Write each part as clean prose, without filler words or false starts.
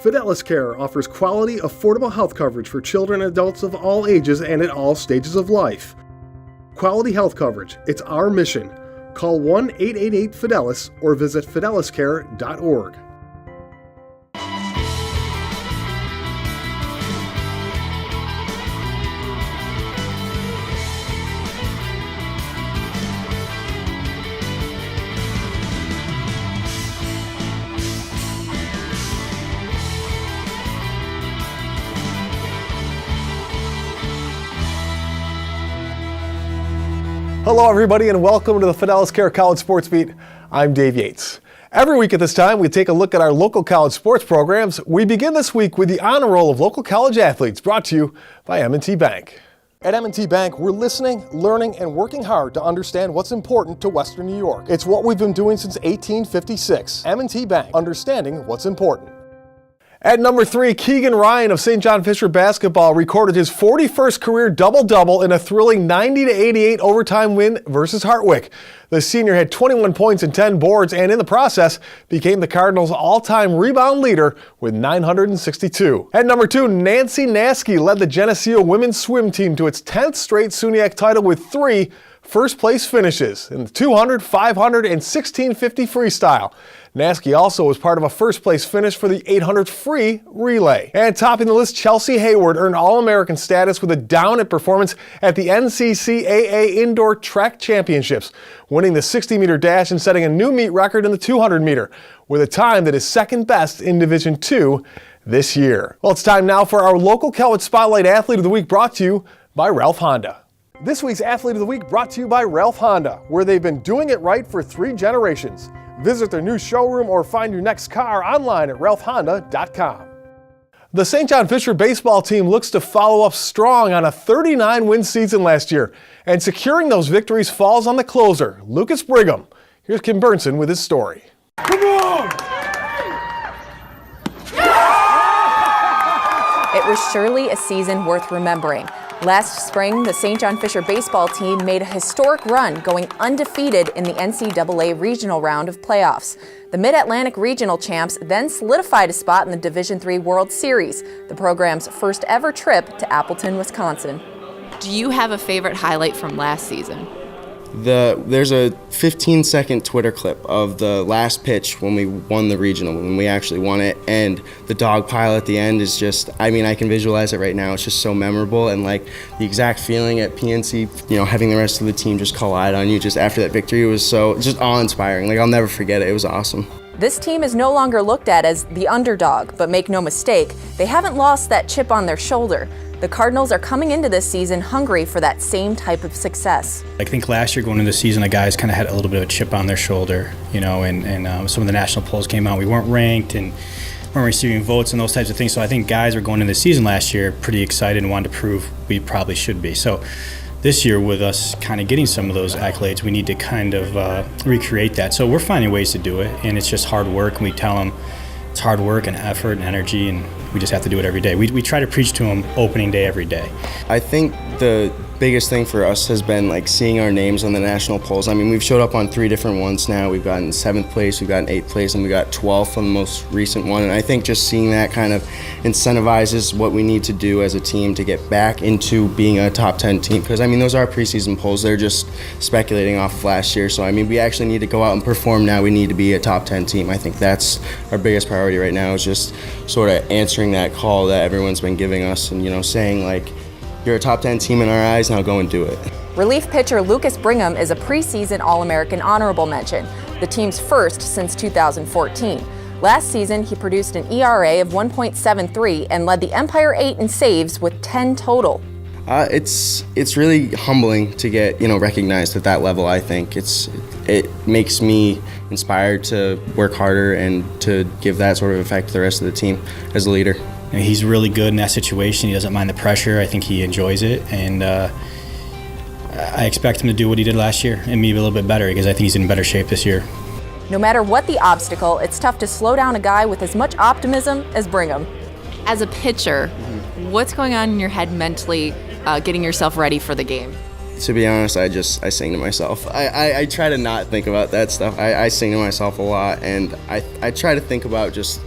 Fidelis Care offers quality, affordable health coverage for children and adults of all ages and at all stages of life. Quality health coverage, it's our mission. Call 1-888-FIDELIS or visit fideliscare.org. Hello everybody and welcome to the Fidelis Care College Sports Beat. I'm Dave Yates. Every week at this time we take a look at our local college sports programs. We begin this week with the honor roll of local college athletes brought to you by M&T Bank. At M&T Bank, we're listening, learning, and working hard to understand what's important to Western New York. It's what we've been doing since 1856. M&T Bank, understanding what's important. At number 3, Keegan Ryan of St. John Fisher basketball recorded his 41st career double-double in a thrilling 90-88 overtime win versus Hartwick. The senior had 21 points and 10 boards and in the process became the Cardinals' all-time rebound leader with 962. At number 2, Nancy Naskey led the Geneseo women's swim team to its 10th straight SUNYAC title with 3 first-place finishes in the 200, 500, and 1650 freestyle. Naskey also was part of a first-place finish for the 800 free relay. And topping the list, Chelsea Hayward earned All-American status with a down-at performance at the NCCAA Indoor Track Championships, winning the 60-meter dash and setting a new meet record in the 200-meter, with a time that is second best in Division II this year. Well, it's time now for our local college Spotlight Athlete of the Week, brought to you by Ralph Honda. This week's Athlete of the Week brought to you by Ralph Honda, where they've been doing it right for 3 generations. Visit their new showroom or find your next car online at ralphhonda.com. The St. John Fisher baseball team looks to follow up strong on a 39-win season last year, and securing those victories falls on the closer, Loukas Brigham. Here's Kim Burnson with his story. Come on! It was surely a season worth remembering. Last spring, the St. John Fisher baseball team made a historic run, going undefeated in the NCAA regional round of playoffs. The Mid-Atlantic regional champs then solidified a spot in the Division III World Series, the program's first ever trip to Appleton, Wisconsin. Do you have a favorite highlight from last season? There's a 15-second Twitter clip of the last pitch when we won the regional, when we actually won it, and the dog pile at the end is just, I mean, I can visualize it right now. It's just so memorable, and like the exact feeling at PNC, having the rest of the team just collide on you just after that victory was so just awe-inspiring. Like, I'll never forget it. It was awesome. This team is no longer looked at as the underdog, but make no mistake, they haven't lost that chip on their shoulder. The Cardinals are coming into this season hungry for that same type of success. I think last year going into the season, the guys kind of had a little bit of a chip on their shoulder, and some of the national polls came out. We weren't ranked and weren't receiving votes and those types of things. So I think guys were going into the season last year pretty excited and wanted to prove we probably should be. So this year, with us kind of getting some of those accolades, we need to kind of recreate that. So we're finding ways to do it, and it's just hard work. And we tell them it's hard work and effort and energy, and we just have to do it every day. We try to preach to them opening day every day. I think the biggest thing for us has been like seeing our names on the national polls. I mean, we've showed up on 3 different ones now. We've gotten 7th place, we've gotten 8th place, and we got 12th on the most recent one. And I think just seeing that kind of incentivizes what we need to do as a team to get back into being a top 10 team. Because I mean, those are preseason polls. They're just speculating off of last year. So I mean, we actually need to go out and perform now. We need to be a top 10 team. I think that's our biggest priority right now, is just sort of answering that call that everyone's been giving us and, saying like, you're a top 10 team in our eyes, now go and do it. Relief pitcher Loukas Brigham is a preseason All-American honorable mention, the team's first since 2014. Last season, he produced an ERA of 1.73 and led the Empire 8 in saves with 10 total. It's really humbling to get recognized at that level. I think it makes me inspired to work harder and to give that sort of effect to the rest of the team as a leader. And he's really good in that situation. He doesn't mind the pressure. I think he enjoys it, and I expect him to do what he did last year and maybe a little bit better, because I think he's in better shape this year. No matter what the obstacle, it's tough to slow down a guy with as much optimism as Brigham. As a pitcher, what's going on in your head mentally, getting yourself ready for the game? To be honest, I sing to myself. I try to not think about that stuff. I sing to myself a lot, and I try to think about just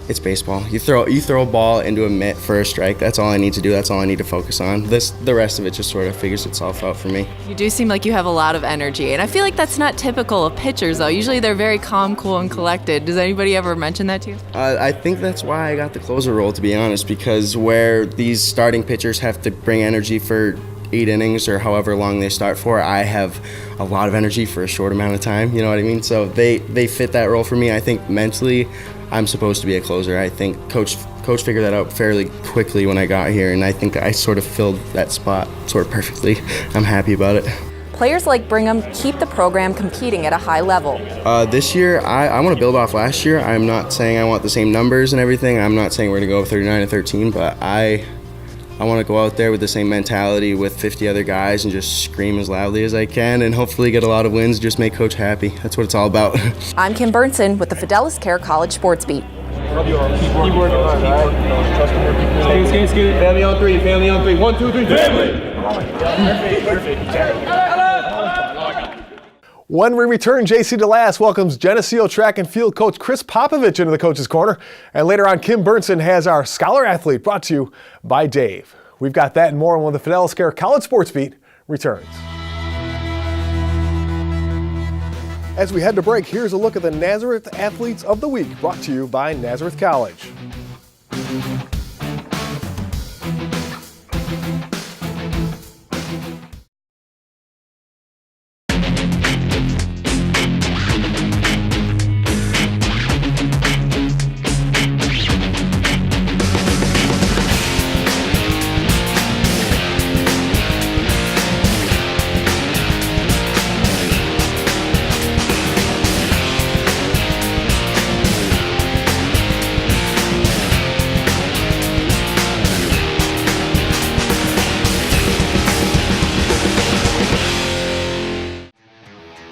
It's baseball. You throw a ball into a mitt for a strike. That's all I need to do. That's all I need to focus on. The rest of it just sort of figures itself out for me. You do seem like you have a lot of energy, and I feel like that's not typical of pitchers, though. Usually they're very calm, cool, and collected. Does anybody ever mention that to you? I think that's why I got the closer role, to be honest, because where these starting pitchers have to bring energy for 8 innings or however long they start for, I have a lot of energy for a short amount of time, you know what I mean? So they fit that role for me. I think mentally I'm supposed to be a closer. I think coach figured that out fairly quickly when I got here, and I think I sort of filled that spot sort of perfectly. I'm happy about it. Players like Brigham keep the program competing at a high level. This year, I want to build off last year. I'm not saying I want the same numbers and everything. I'm not saying we're going to go 39-13, but I want to go out there with the same mentality with 50 other guys and just scream as loudly as I can and hopefully get a lot of wins, just make Coach happy. That's what it's all about. I'm Kim Burnson with the Fidelis Care College Sports Beat. Keep working hard, all right? Skate. Family on 3, family on 3. 1, 2, 3, family! Perfect. When we return, JC DeLass welcomes Geneseo track and field coach Chris Popovici into the Coach's Corner. And later on, Kim Burnson has our Scholar Athlete brought to you by Dave. We've got that and more when the Fidelis Care College Sports Beat returns. As we head to break, here's a look at the Nazareth Athletes of the Week brought to you by Nazareth College.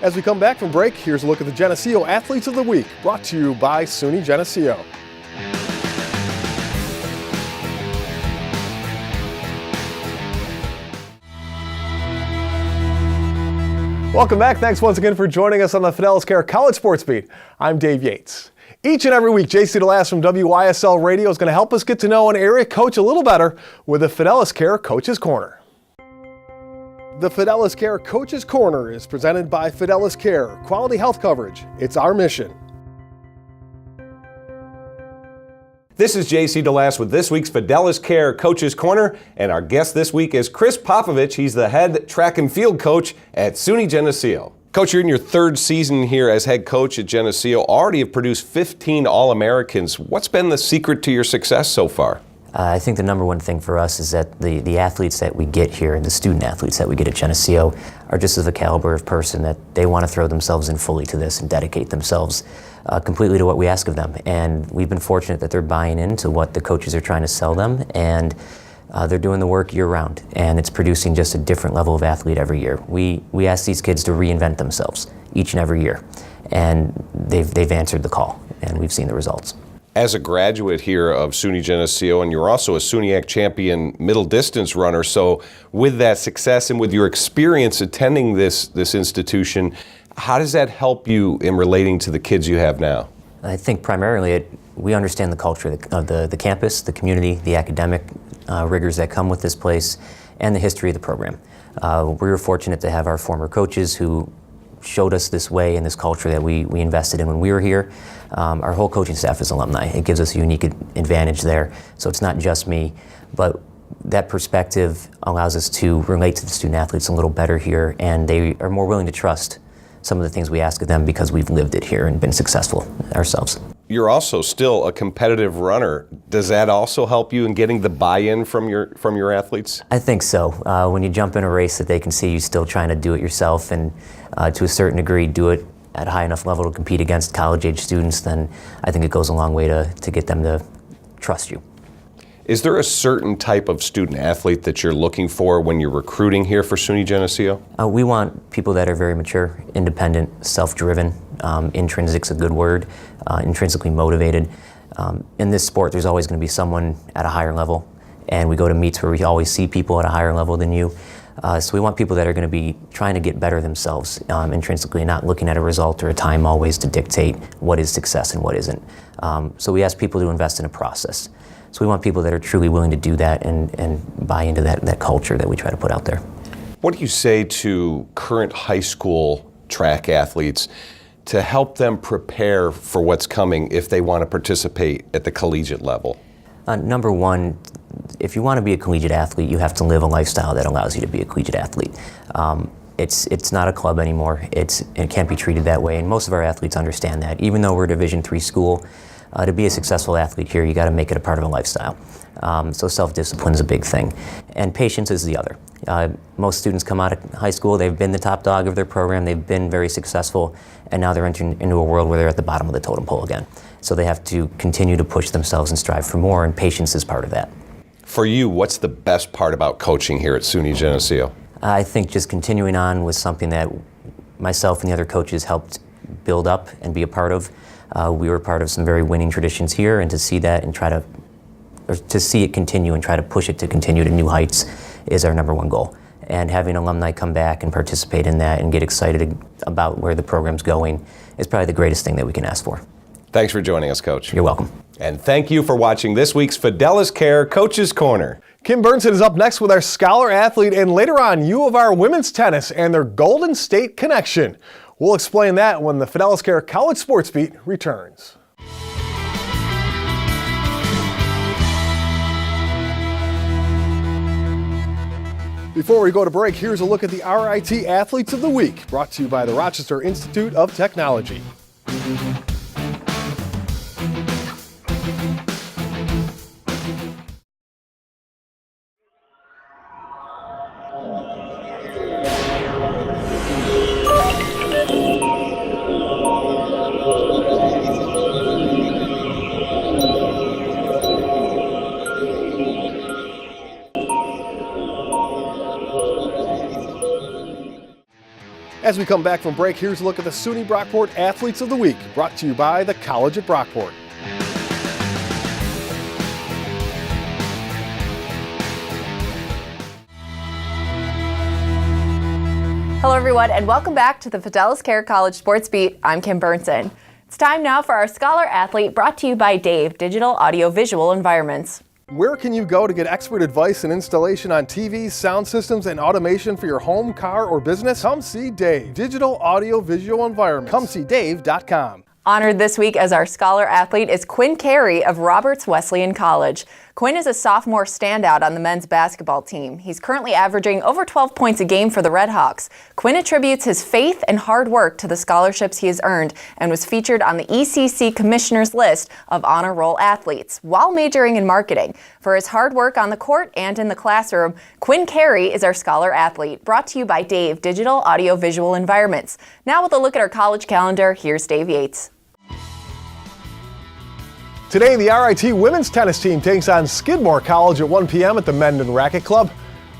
As we come back from break, here's a look at the Geneseo Athletes of the Week, brought to you by SUNY Geneseo. Welcome back. Thanks once again for joining us on the Fidelis Care College Sports Beat. I'm Dave Yates. Each and every week, JC DeLass from WYSL Radio is going to help us get to know an area coach a little better with the Fidelis Care Coach's Corner. The Fidelis Care Coach's Corner is presented by Fidelis Care, quality health coverage. It's our mission. This is JC DeLass with this week's Fidelis Care Coach's Corner, and our guest this week is Chris Popovici. He's the head track and field coach at SUNY Geneseo. Coach, you're in your 3rd season here as head coach at Geneseo. Already have produced 15 All-Americans. What's been the secret to your success so far? I think the number one thing for us is that the athletes that we get here, and the student athletes that we get at Geneseo, are just of the caliber of person that they want to throw themselves in fully to this and dedicate themselves completely to what we ask of them. And we've been fortunate that they're buying into what the coaches are trying to sell them, and they're doing the work year-round, and it's producing just a different level of athlete every year. We ask these kids to reinvent themselves each and every year, and they've answered the call, and we've seen the results. As a graduate here of SUNY Geneseo, and you're also a SUNYAC champion middle distance runner, so with that success and with your experience attending this institution, how does that help you in relating to the kids you have now? I think primarily we understand the culture of the campus, the community, the academic rigors that come with this place, and the history of the program. We were fortunate to have our former coaches who showed us this way and this culture that we invested in when we were here. Our whole coaching staff is alumni. It gives us a unique advantage there. So it's not just me, but that perspective allows us to relate to the student athletes a little better here, and they are more willing to trust some of the things we ask of them because we've lived it here and been successful ourselves. You're also still a competitive runner. Does that also help you in getting the buy-in from your athletes? I think so. When you jump in a race that they can see you still trying to do it yourself and to a certain degree do it at a high enough level to compete against college-age students, then I think it goes a long way to get them to trust you. Is there a certain type of student athlete that you're looking for when you're recruiting here for SUNY Geneseo? We want people that are very mature, independent, self-driven, intrinsic's a good word, intrinsically motivated. In this sport, there's always going to be someone at a higher level, and we go to meets where we always see people at a higher level than you. So we want people that are going to be trying to get better themselves intrinsically, not looking at a result or a time always to dictate what is success and what isn't. So we ask people to invest in a process. So we want people that are truly willing to do that and buy into that culture that we try to put out there. What do you say to current high school track athletes to help them prepare for what's coming if they want to participate at the collegiate level? Number one, if you want to be a collegiate athlete, you have to live a lifestyle that allows you to be a collegiate athlete. It's not a club anymore. It can't be treated that way, and most of our athletes understand that. Even though we're a Division III school, to be a successful athlete here, you got to make it a part of a lifestyle. So self-discipline is a big thing, and patience is the other. Most students come out of high school, they've been the top dog of their program, they've been very successful, and now they're entering into a world where they're at the bottom of the totem pole again. So they have to continue to push themselves and strive for more, and patience is part of that. For you, what's the best part about coaching here at SUNY Geneseo? I think just continuing on was something that myself and the other coaches helped build up and be a part of. We were part of some very winning traditions here, and to see that and to see it continue and try to push it to continue to new heights is our number one goal. And having alumni come back and participate in that and get excited about where the program's going is probably the greatest thing that we can ask for. Thanks for joining us, Coach. You're welcome. And thank you for watching this week's Fidelis Care Coach's Corner. Kim Burnson is up next with our Scholar Athlete, and later on, U of R women's tennis and their Golden State connection. We'll explain that when the Fidelis Care College Sports Beat returns. Before we go to break, here's a look at the RIT Athletes of the Week, brought to you by the Rochester Institute of Technology. As we come back from break, here's a look at the SUNY Brockport Athletes of the Week, brought to you by the College at Brockport. Hello everyone, and welcome back to the Fidelis Care College Sports Beat. I'm Kim Burnson. It's time now for our Scholar Athlete, brought to you by Dave, Digital Audio Visual Environments. Where can you go to get expert advice and installation on TVs, sound systems, and automation for your home, car, or business? Come see Dave, Digital Audio Visual Environments. Come see Dave.com. Honored this week as our Scholar Athlete is Quinn Carey of Roberts Wesleyan College. Quinn is a sophomore standout on the men's basketball team. He's currently averaging over 12 points a game for the Redhawks. Quinn attributes his faith and hard work to the scholarships he has earned and was featured on the ECC Commissioner's list of honor roll athletes while majoring in marketing. For his hard work on the court and in the classroom, Quinn Carey is our Scholar Athlete, brought to you by Dave, Digital Audio Visual Environments. Now with a look at our college calendar, here's Dave Yates. Today, the RIT women's tennis team takes on Skidmore College at 1 p.m. at the Mendon Racket Club.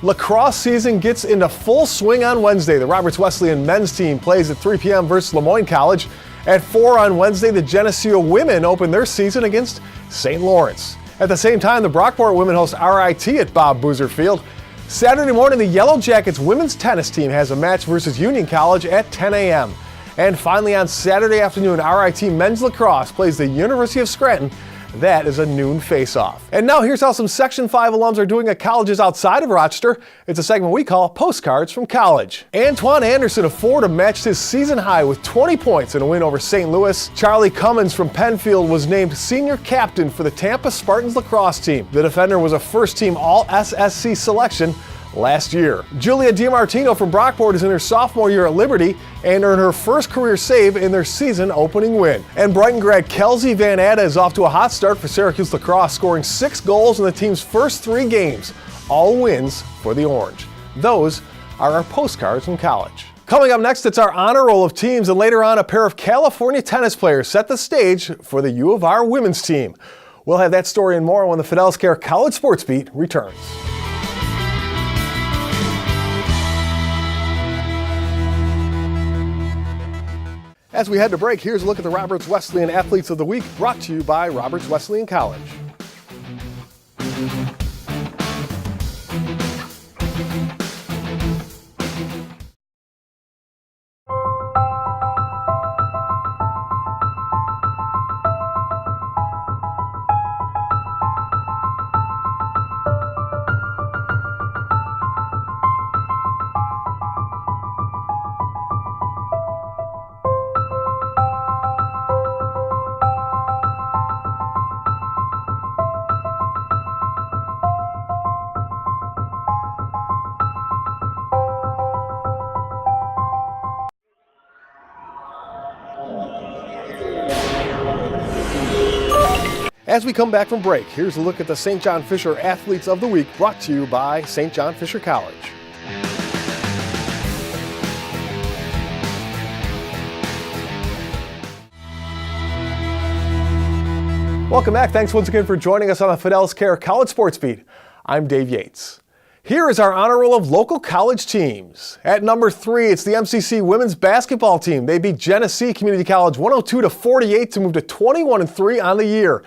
Lacrosse season gets into full swing on Wednesday. The Roberts Wesleyan men's team plays at 3 p.m. versus Lemoyne College. At 4 on Wednesday, the Geneseo women open their season against St. Lawrence. At the same time, the Brockport women host RIT at Bob Boozer Field. Saturday morning, the Yellow Jackets women's tennis team has a match versus Union College at 10 a.m. And finally, on Saturday afternoon, RIT men's lacrosse plays the University of Scranton. That is a noon face-off. And now here's how some Section 5 alums are doing at colleges outside of Rochester. It's a segment we call Postcards from College. Antoine Anderson of Fordham matched his season high with 20 points in a win over St. Louis. Charlie Cummins from Penfield was named senior captain for the Tampa Spartans lacrosse team. The defender was a first-team All-SSC selection last year. Julia DiMartino from Brockport is in her sophomore year at Liberty and earned her first career save in their season opening win. And Brighton grad Kelsey Van Atta is off to a hot start for Syracuse lacrosse, scoring 6 goals in the team's first 3 games, all wins for the Orange. Those are our postcards from college. Coming up next, it's our honor roll of teams, and later on, a pair of California tennis players set the stage for the U of R women's team. We'll have that story and more when the Fidelis Care College Sports Beat returns. As we head to break, here's a look at the Roberts Wesleyan Athletes of the Week, brought to you by Roberts Wesleyan College. As we come back from break, here's a look at the St. John Fisher Athletes of the Week, brought to you by St. John Fisher College. Welcome back. Thanks once again for joining us on the Fidelis Care College Sports Beat. I'm Dave Yates. Here is our honor roll of local college teams. At number 3, it's the MCC women's basketball team. They beat Geneseo Community College 102-48 to move to 21-3 on the year.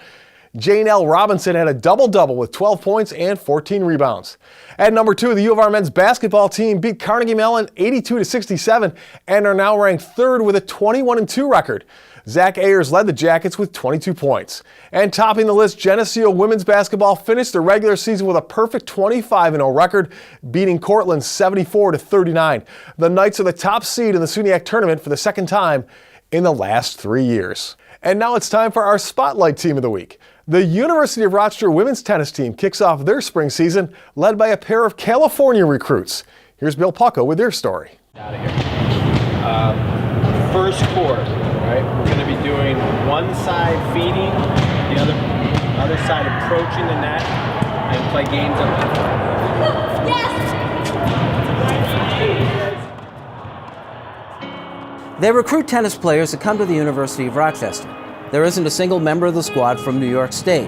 Jane L. Robinson had a double-double with 12 points and 14 rebounds. At number 2, the U of R men's basketball team beat Carnegie Mellon 82-67 and are now ranked 3rd with a 21-2 record. Zach Ayers led the Jackets with 22 points. And topping the list, Geneseo women's basketball finished the regular season with a perfect 25-0 record, beating Cortland 74-39. The Knights are the top seed in the SUNYAC tournament for the second time in the last 3 years. And now it's time for our Spotlight Team of the Week. The University of Rochester women's tennis team kicks off their spring season, led by a pair of California recruits. Here's Bill Pucko with their story. Out of here. First court. Right, we're going to be doing one side feeding, the other side approaching the net, and play games up there. Yes! They recruit tennis players to come to the University of Rochester. There isn't a single member of the squad from New York State.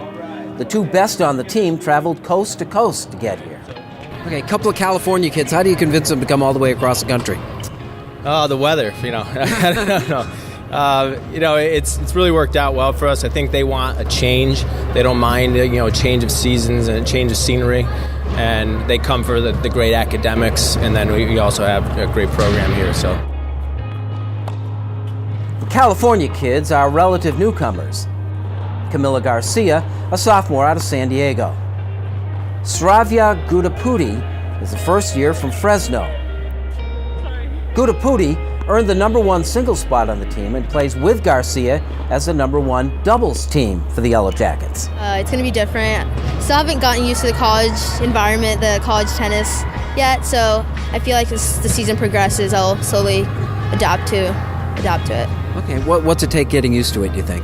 The 2 best on the team traveled coast to coast to get here. Okay, a couple of California kids, how do you convince them to come all the way across the country? Oh, the weather, I don't know. It's really worked out well for us. I think they want a change. They don't mind, a change of seasons and a change of scenery. And they come for the great academics, and then we also have a great program here. So, The California kids are relative newcomers. Camila Garcia, a sophomore out of San Diego. Sravya Gudaputi is a first year from Fresno. Gudaputi earned the #1 singles spot on the team and plays with Garcia as the #1 doubles team for the Yellow Jackets. It's going to be different. Still haven't gotten used to the college environment, the college tennis yet, so I feel like as the season progresses, I'll slowly adapt to it. Okay, what's it take getting used to it, do you think?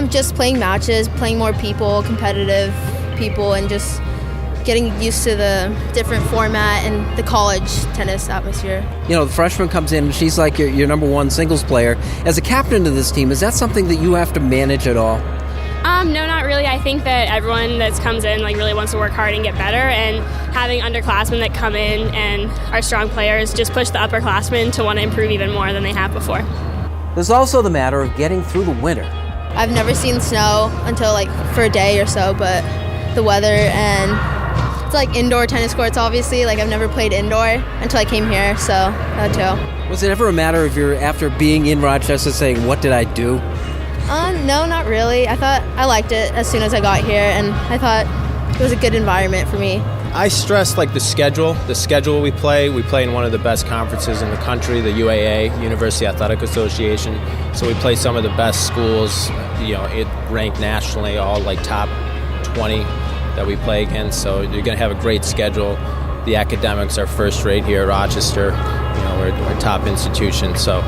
Just playing matches, playing more people, competitive people, and just getting used to the different format and the college tennis atmosphere. The freshman comes in and she's like your #1 singles player. As a captain of this team, is that something that you have to manage at all? No, not really. I think that everyone that comes in really wants to work hard and get better, and having underclassmen that come in and are strong players just push the upperclassmen to want to improve even more than they have before. There's also the matter of getting through the winter. I've never seen snow until for a day or so, but the weather and it's indoor tennis courts, obviously. I've never played indoor until I came here, so that too. Was it ever a matter of after being in Rochester saying, what did I do? No, not really. I thought I liked it as soon as I got here, and I thought it was a good environment for me. I stress the schedule. The schedule we play in one of the best conferences in the country, the UAA, University Athletic Association. So we play some of the best schools, it ranked nationally, all top 20 that we play against. So you're going to have a great schedule. The academics are first rate here at Rochester. We're a top institution, so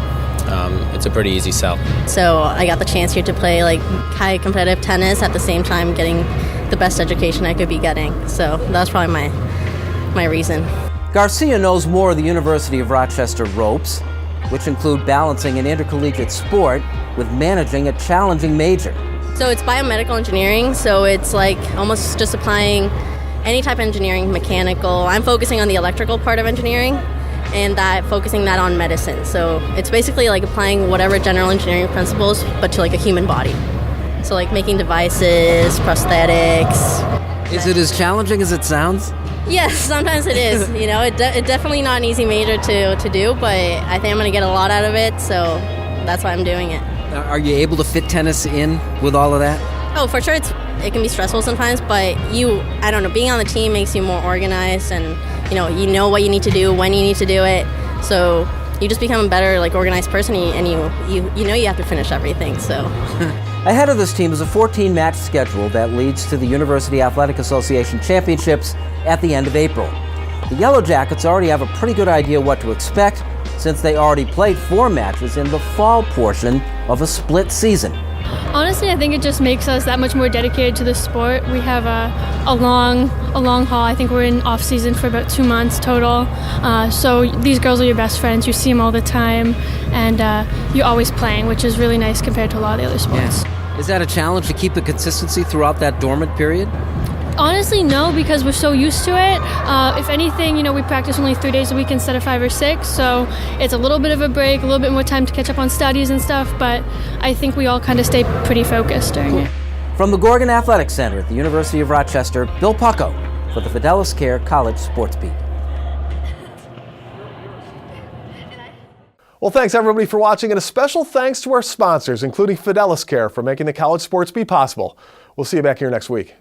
it's a pretty easy sell. So I got the chance here to play high competitive tennis at the same time getting the best education I could be getting. So that's probably my reason. Garcia knows more of the University of Rochester ropes, which include balancing an intercollegiate sport with managing a challenging major. So it's biomedical engineering, so it's almost just applying any type of engineering, mechanical. I'm focusing on the electrical part of engineering and focusing that on medicine. So it's basically applying whatever general engineering principles, but to a human body. So making devices, prosthetics. Is it as challenging as it sounds? Yes, sometimes it is. It's definitely not an easy major to do, but I think I'm going to get a lot out of it, so that's why I'm doing it. Are you able to fit tennis in with all of that? Oh, for sure. It can be stressful sometimes, but I don't know, being on the team makes you more organized, and you know what you need to do, when you need to do it. So you just become a better organized person, and you have to finish everything. So Ahead of this team is a 14-match schedule that leads to the University Athletic Association Championships at the end of April. The Yellow Jackets already have a pretty good idea what to expect, since they already played 4 matches in the fall portion of a split season. Honestly, I think it just makes us that much more dedicated to the sport. We have a long haul. I think we're in off season for about 2 months total. So these girls are your best friends. You see them all the time, and you're always playing, which is really nice compared to a lot of the other sports. Yeah. Is that a challenge to keep the consistency throughout that dormant period? Honestly, no, because we're so used to it. If anything, we practice only 3 days a week instead of 5 or 6, so it's a little bit of a break, a little bit more time to catch up on studies and stuff, but I think we all kind of stay pretty focused during it. From the Gorgon Athletic Center at the University of Rochester, Bill Pucko for the Fidelis Care College Sports Beat. Well, thanks everybody for watching, and a special thanks to our sponsors, including Fidelis Care, for making the College Sports Beat possible. We'll see you back here next week.